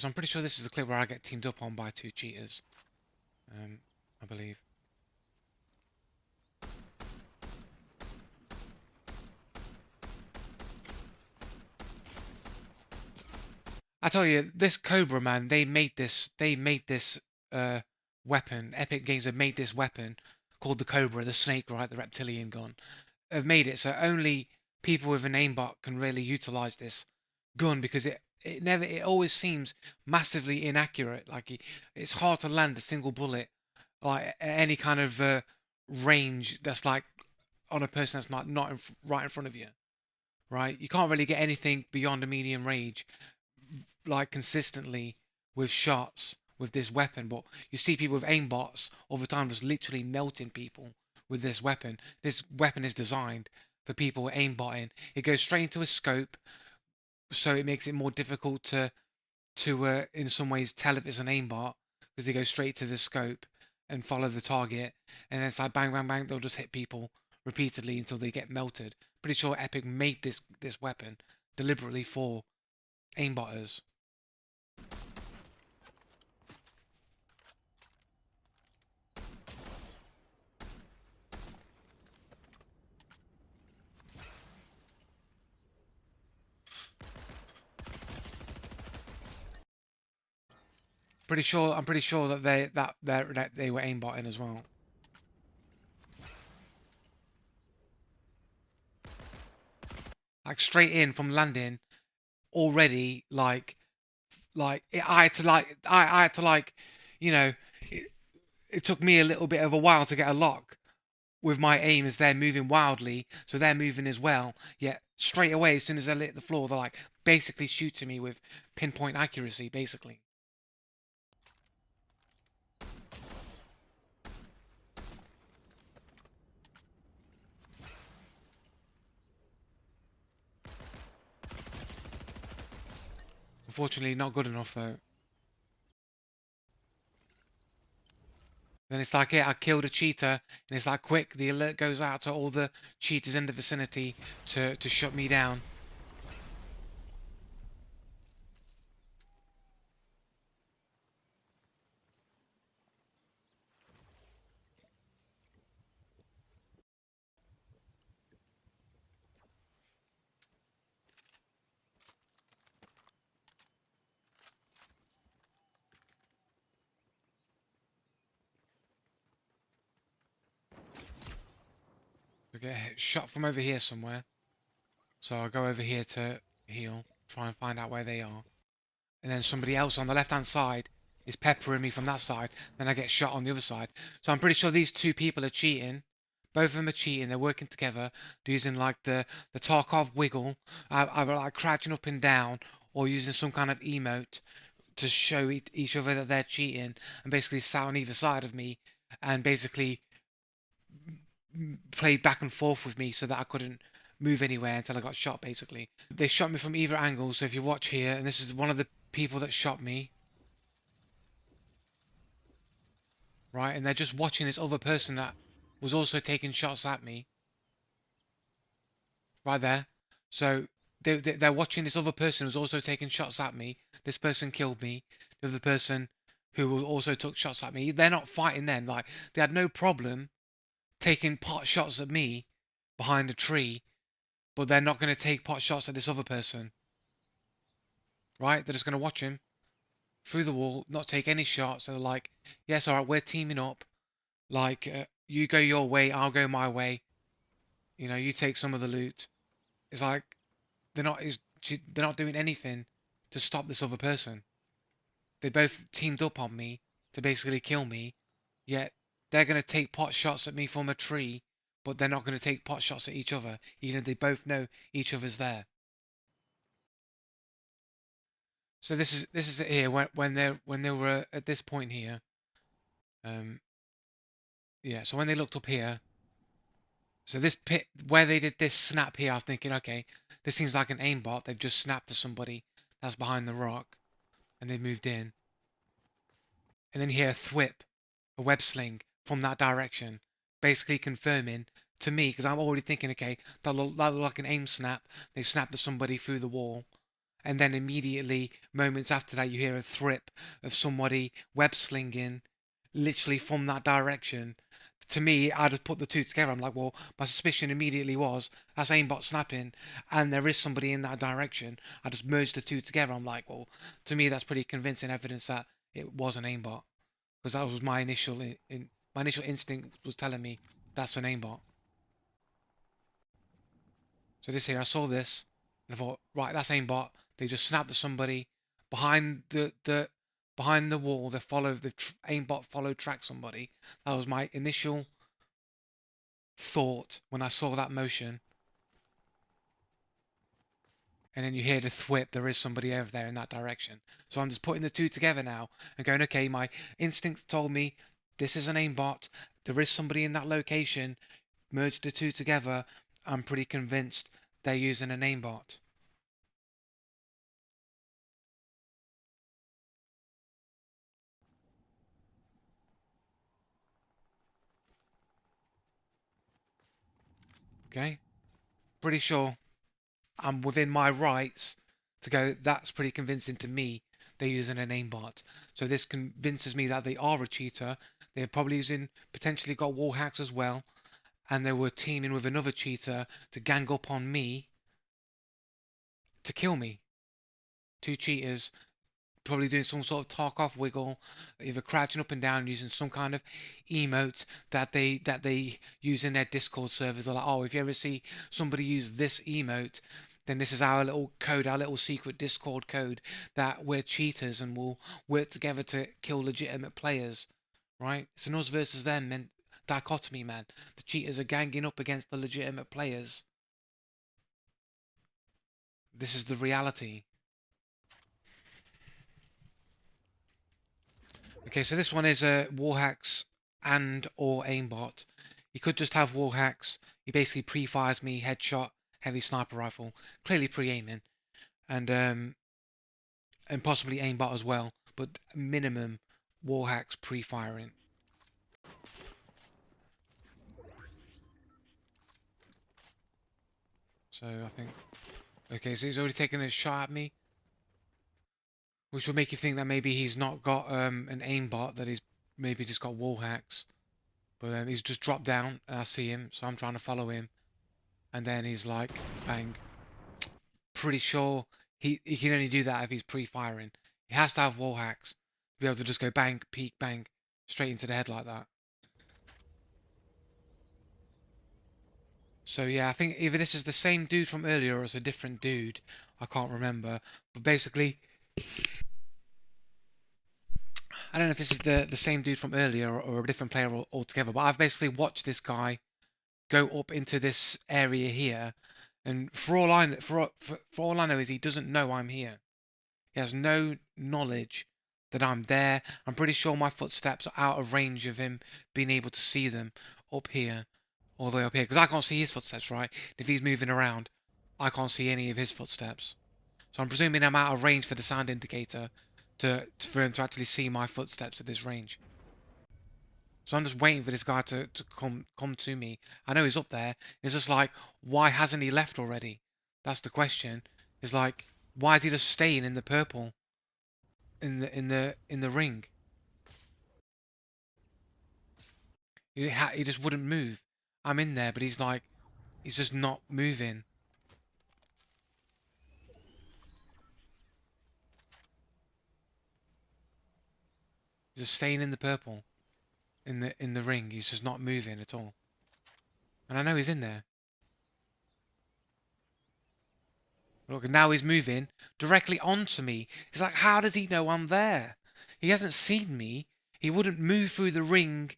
So I'm pretty sure this is the clip where I get teamed up on by two cheaters. I believe. I tell you, this Cobra, man, they made this uh weapon. Epic Games have made this weapon called the Cobra, the snake, right, the reptilian gun. Have made it so only people with an aimbot can really utilize this gun because it always seems massively inaccurate. Like it's hard to land a single bullet like at any kind of range that's like on a person that's not right in front of you, right? You can't really get anything beyond a medium range like consistently with shots with this weapon, but you see people with aimbots all the time just literally melting people with this weapon. This weapon is designed for people with aimbotting. It goes straight into a scope, so it makes it more difficult to in some ways tell if it's an aimbot because they go straight to the scope and follow the target, and then it's like bang bang bang. They'll just hit people repeatedly until they get melted. Pretty sure Epic made this weapon deliberately for aimbotters. I'm pretty sure that they were aimbotting as well. Like straight in from landing already. I had to like, you know, it took me a little bit of a while to get a lock with my aim as they're moving wildly, so they're moving as well. Yet straight away, as soon as they hit the floor, they're like basically shooting me with pinpoint accuracy, basically. Unfortunately, not good enough though. Then it's like, yeah, I killed a cheater, and it's like, quick, the alert goes out to all the cheaters in the vicinity to shut me down. I get shot from over here somewhere, so I go over here to heal, try and find out where they are. And then somebody else on the left-hand side is peppering me from that side. Then I get shot on the other side. So I'm pretty sure these two people are cheating. Both of them are cheating. They're working together. They're using like the Tarkov wiggle, either like crouching up and down, or using some kind of emote to show each other that they're cheating, and basically sat on either side of me, and basically played back and forth with me so that I couldn't move anywhere until I got shot. Basically, they shot me from either angle. So if you watch here, and this is one of the people that shot me, right? And they're just watching this other person that was also taking shots at me, right there. So they're watching this other person who's also taking shots at me. This person killed me. The other person who also took shots at me. They're not fighting them. Like they had no problem taking pot shots at me behind a tree, but they're not going to take pot shots at this other person, right? They're just going to watch him through the wall, not take any shots. So they're like, yes, all right, we're teaming up. Like, you go your way, I'll go my way. You know, you take some of the loot. It's like they're not they're not doing anything to stop this other person. They both teamed up on me to basically kill me. Yet they're gonna take pot shots at me from a tree, but they're not gonna take pot shots at each other, even though they both know each other's there. So this is it here when they were at this point here. Um, yeah. So when they looked up here, so this pit where they did this snap here, I was thinking, okay, this seems like an aimbot. They've just snapped to somebody that's behind the rock, and they've moved in. And then you hear a thwip, a web sling from that direction, basically confirming to me, because I'm already thinking, okay, that look like an aim snap. They snapped to somebody through the wall, and then immediately, moments after that, you hear a thrip of somebody web slinging literally from that direction. To me, I just put the two together. I'm like, well, my suspicion immediately was that's aimbot snapping, and there is somebody in that direction. I just merged the two together. I'm like, well, to me, that's pretty convincing evidence that it was an aimbot, because that was my initial my initial instinct was telling me that's an aimbot. So this here, I saw this, and I thought, right, that's aimbot. They just snapped at somebody behind the wall. They followed the aimbot followed track somebody. That was my initial thought when I saw that motion. And then you hear the thwip. There is somebody over there in that direction. So I'm just putting the two together now and going, okay, my instinct told me this is an aimbot. There is somebody in that location. Merge the two together. I'm pretty convinced they're using an aimbot. Okay? Pretty sure I'm within my rights to go, that's pretty convincing to me they're using an aimbot. So this convinces me that they are a cheater. They're probably using, potentially got wall hacks as well. And they were teaming with another cheater to gang up on me to kill me. Two cheaters probably doing some sort of Tarkov wiggle, either crouching up and down using some kind of emote that they use in their Discord servers. They're like, oh, if you ever see somebody use this emote, then this is our little code, our little secret Discord code that we're cheaters and we'll work together to kill legitimate players. Right? It's an us versus them dichotomy, man. The cheaters are ganging up against the legitimate players. This is the reality. Okay, so this one is a Warhacks and or aimbot. You could just have Warhacks. He basically pre-fires me headshot, heavy sniper rifle, clearly pre-aiming, and possibly aimbot as well, but minimum Warhacks pre-firing. So I think okay, so he's already taken a shot at me, which will make you think that maybe he's not got an aimbot, that he's maybe just got Warhacks. But he's just dropped down and I see him, so I'm trying to follow him. And then he's like, bang. Pretty sure he can only do that if he's pre-firing. He has to have wall hacks to be able to just go bang, peek, bang, straight into the head like that. So yeah, I think either this is the same dude from earlier or it's a different dude. I can't remember. But basically, I don't know if this is the same dude from earlier or a different player altogether. But I've basically watched this guy go up into this area here, and for all I know is he doesn't know I'm here. He has no knowledge that I'm there. I'm pretty sure my footsteps are out of range of him being able to see them up here, all the way up here, because I can't see his footsteps, right? If he's moving around, I can't see any of his footsteps. So I'm presuming I'm out of range for the sound indicator for him to actually see my footsteps at this range. So I'm just waiting for this guy to come to me. I know he's up there. It's just like, why hasn't he left already? That's the question. It's like, why is he just staying in the purple in the ring? He just wouldn't move. I'm in there, but he's just not moving. He's just staying in the purple in the ring. He's just not moving at all. And I know he's in there. Look, now he's moving directly onto me. It's like, how does he know I'm there? He hasn't seen me. He wouldn't move through the ring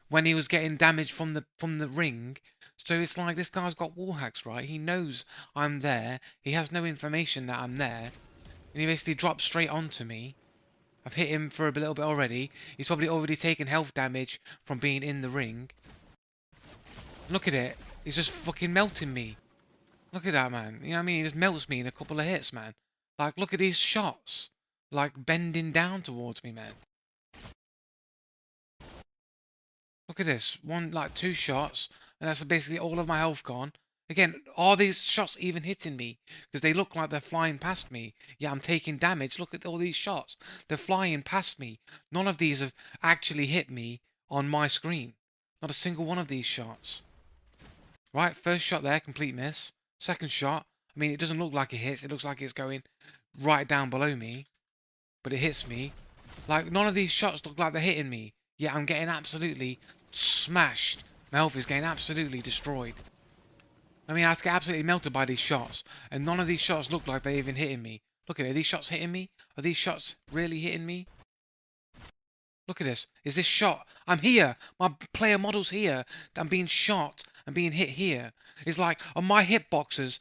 when he was getting damage from the ring. So it's like this guy's got wall hacks, right? He knows I'm there. He has no information that I'm there. And he basically drops straight onto me. I've hit him for a little bit already. He's probably already taken health damage from being in the ring. Look at it. He's just fucking melting me. Look at that, man. You know what I mean? He just melts me in a couple of hits, man. Like, look at these shots. Like, bending down towards me, man. Look at this. One, like, two shots. And that's basically all of my health gone. Again, are these shots even hitting me? Because they look like they're flying past me. Yeah, I'm taking damage. Look at all these shots. They're flying past me. None of these have actually hit me on my screen. Not a single one of these shots. Right, first shot there, complete miss. Second shot, I mean, it doesn't look like it hits. It looks like it's going right down below me. But it hits me. Like, none of these shots look like they're hitting me. Yeah, I'm getting absolutely smashed. My health is getting absolutely destroyed. I mean, I get absolutely melted by these shots, and none of these shots look like they're even hitting me. Look at it. Are these shots hitting me? Are these shots really hitting me? Look at this. Is this shot? I'm here. My player model's here. I'm being shot. I'm being hit here. It's like, on my hitboxes,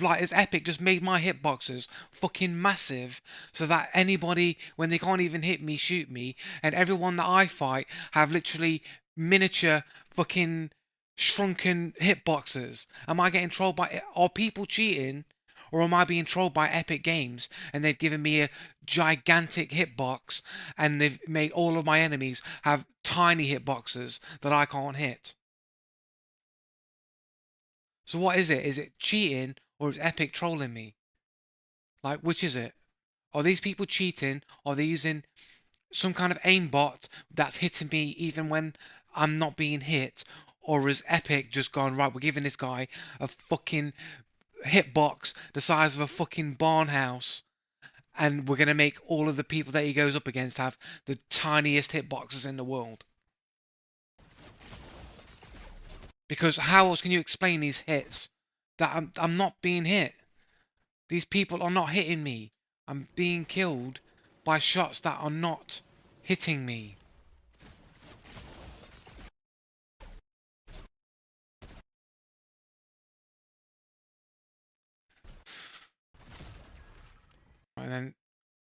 like, is Epic just made my hitboxes fucking massive so that anybody, when they can't even hit me, shoot me, and everyone that I fight have literally miniature fucking shrunken hitboxes. Am I getting trolled by, are people cheating? Or am I being trolled by Epic Games and they've given me a gigantic hitbox and they've made all of my enemies have tiny hitboxes that I can't hit? So what is it? Is it cheating or is Epic trolling me? Like, which is it? Are these people cheating? Are they using some kind of aimbot that's hitting me even when I'm not being hit? Or is Epic just gone, right, we're giving this guy a fucking hitbox the size of a fucking barn house, and we're going to make all of the people that he goes up against have the tiniest hitboxes in the world. Because how else can you explain these hits? That I'm not being hit. These people are not hitting me. I'm being killed by shots that are not hitting me. And then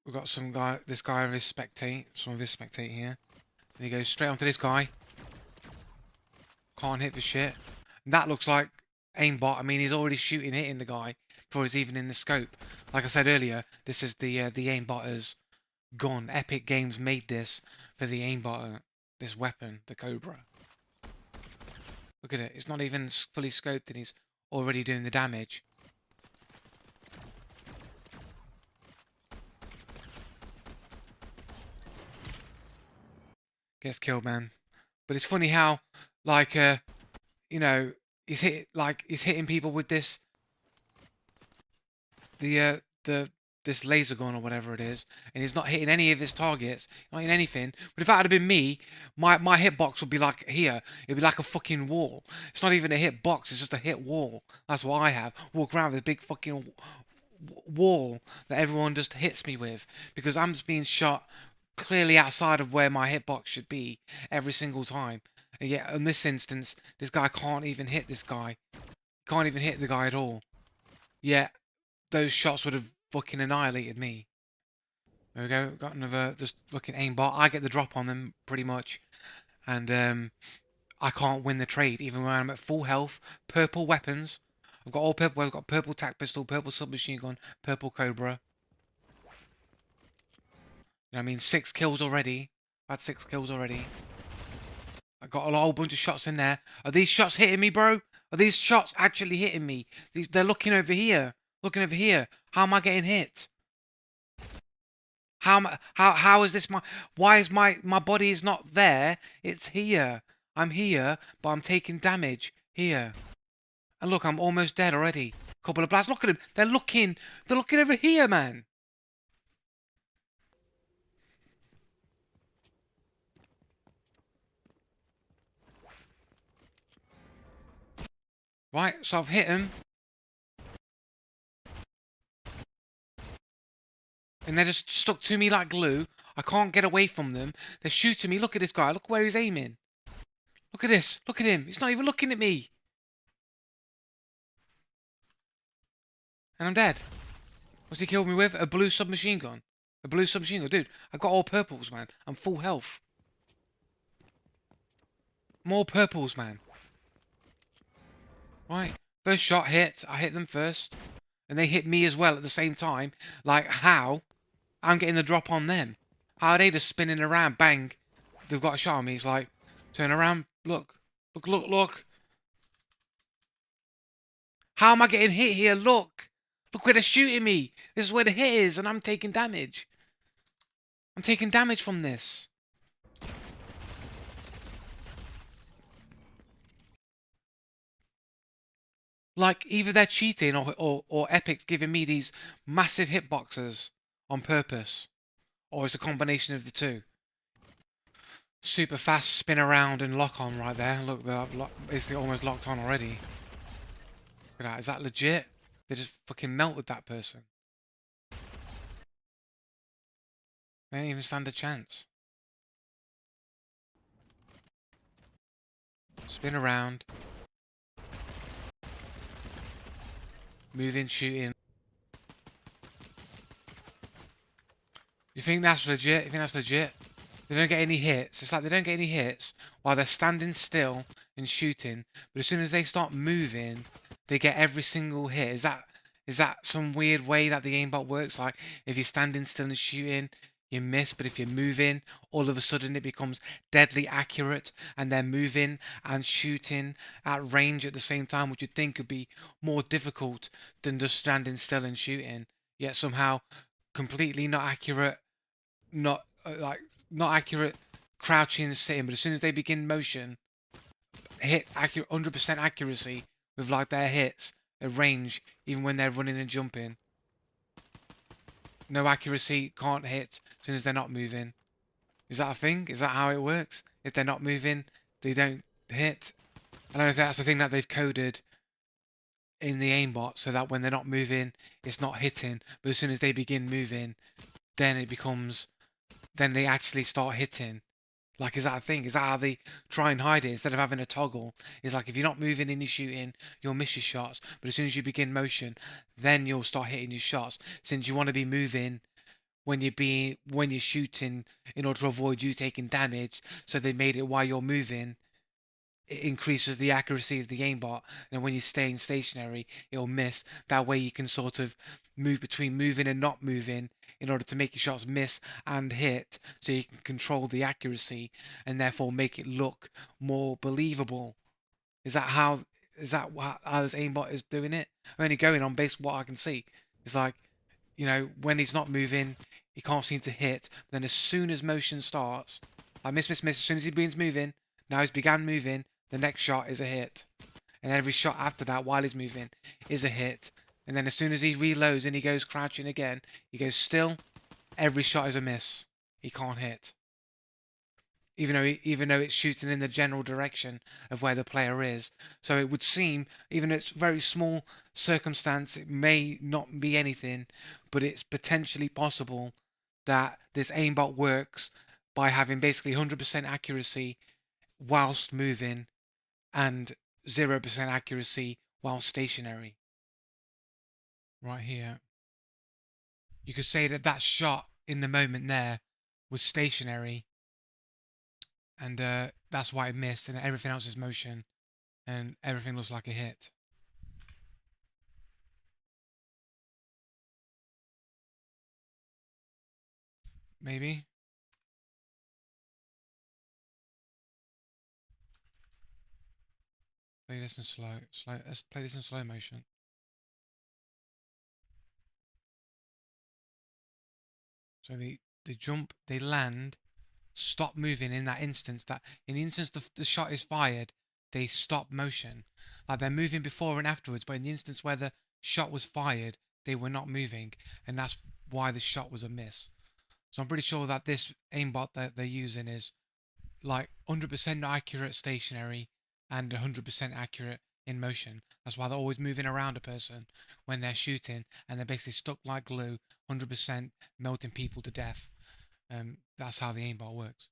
we've got some guy, this guy of his spectate, some of his spectate here. And he goes straight onto this guy. Can't hit for shit. And that looks like aimbot. I mean, he's already shooting, hitting the guy before he's even in the scope. Like I said earlier, this is the aimbotter's gun. Epic Games made this for the aimbotter. This weapon, the Cobra. Look at it. It's not even fully scoped and he's already doing the damage. Gets killed, man. But it's funny how, like, you know, he's hitting people with the this laser gun or whatever it is, and he's not hitting any of his targets, not hitting anything. But if that had been me, my hitbox would be like here. It'd be like a fucking wall. It's not even a hit box. It's just a hit wall. That's what I have. Walk around with a big fucking wall that everyone just hits me with because I'm just being shot clearly outside of where my hitbox should be every single time. And yet, in this instance, this guy can't even hit this guy. Can't even hit the guy at all. Yet, those shots would have fucking annihilated me. There we go. Got another just fucking aimbot. I get the drop on them pretty much, and I can't win the trade even when I'm at full health. Purple weapons. I've got all purple. I've got purple tac pistol, purple submachine gun, purple cobra. You know what I mean? 6 kills already. I've had 6 kills already. I got a whole bunch of shots in there. Are these shots hitting me, bro? Are these shots actually hitting me? They're looking over here. Looking over here. How am I getting hit? How is this why is my body is not there? It's here. I'm here, but I'm taking damage here. And look, I'm almost dead already. Couple of blasts. Look at them. They're looking. They're looking over here, man. Right, so I've hit them. And they're just stuck to me like glue. I can't get away from them. They're shooting me. Look at this guy. Look where he's aiming. Look at this. Look at him. He's not even looking at me. And I'm dead. What's he killed me with? A blue submachine gun. A blue submachine gun. Dude, I've got all purples, man. I'm full health. More purples, man. Right. First shot hit. I hit them first. And they hit me as well at the same time. Like, how? I'm getting the drop on them. How are they just spinning around? Bang. They've got a shot on me. He's like, turn around. Look. Look, look, look. How am I getting hit here? Look! Look where they're shooting me! This is where the hit is, and I'm taking damage. I'm taking damage from this. Like, either they're cheating or Epic's giving me these massive hitboxes on purpose. Or it's a combination of the two. Super fast spin around and lock on right there. Look, they're basically almost locked on already. Look at that. Is that legit? They just fucking melted that person. They don't even stand a chance. Spin around. Moving, shooting. You think that's legit? You think that's legit? They don't get any hits. It's like they don't get any hits while they're standing still and shooting. But as soon as they start moving, they get every single hit. Is that some weird way that the aimbot works? Like if you're standing still and shooting, you miss. But if you're moving, all of a sudden it becomes deadly accurate, and they're moving and shooting at range at the same time, which you'd think would be more difficult than just standing still and shooting. Yet somehow completely not accurate, not like not accurate crouching and sitting, but as soon as they begin motion, hit accurate 100% accuracy with like their hits at range, even when they're running and jumping. No accuracy, can't hit as soon as they're not moving. Is that a thing? Is that how it works? If they're not moving, they don't hit. I don't know if that's the thing that they've coded in the aimbot so that when they're not moving, it's not hitting, but as soon as they begin moving, then it becomes, then they actually start hitting. Like, is that a thing? Is that how they try and hide it instead of having a toggle? It's like if you're not moving and you're shooting, you'll miss your shots. But as soon as you begin motion, then you'll start hitting your shots. Since you want to be moving when you're shooting in order to avoid you taking damage, so they made it while you're moving. It increases the accuracy of the aimbot, and when you're staying stationary, it'll miss. That way you can sort of move between moving and not moving in order to make your shots miss and hit, so you can control the accuracy and therefore make it look more believable. Is that how how this aimbot is doing it? I'm only going on based on what I can see. It's like, when he's not moving, he can't seem to hit. But then as soon as motion starts, I miss. As soon as he begins moving, now he's began moving. The next shot is a hit, and every shot after that, while he's moving, is a hit. And then as soon as he reloads and he goes crouching again, he goes still. Every shot is a miss. He can't hit, even though it's shooting in the general direction of where the player is. So it would seem, even though it's very small circumstance, it may not be anything, but it's potentially possible that this aimbot works by having basically 100% accuracy whilst moving and 0% accuracy while stationary. Right here. You could say that that shot in the moment there was stationary, and that's why it missed, and everything else is motion, and everything looks like a hit. Maybe. Play this in slow. Let's play this in slow motion. So they jump, they land, stop moving in that instance. That in the instance the shot is fired, they stop motion. Like they're moving before and afterwards, but in the instance where the shot was fired, they were not moving, and that's why the shot was a miss. So I'm pretty sure that this aimbot that they're using is like 100% accurate stationary and 100% accurate in motion. That's why they're always moving around a person when they're shooting, and they're basically stuck like glue, 100% melting people to death. That's how the aimbot works.